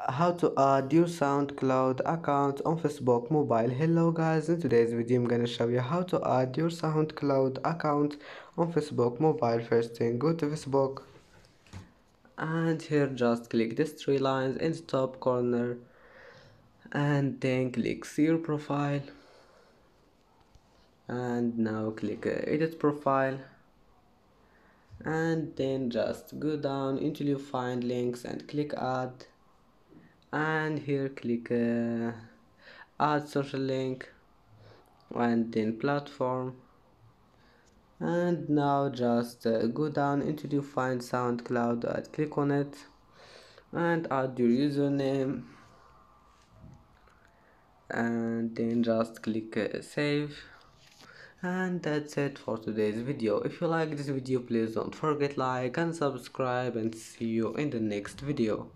How to add your SoundCloud account on Facebook mobile. Hello guys, in today's video I'm gonna show you how to add your SoundCloud account on Facebook mobile. First thing, go to Facebook and here just click these three lines in the top corner and then click see your profile and now click edit profile and then just go down until you find links and click add and here click add social link and then platform and now just go down until you find SoundCloud and click on it and add your username and then just click save. And that's it for today's video. If you like this video, please don't forget like and subscribe and see you in the next video.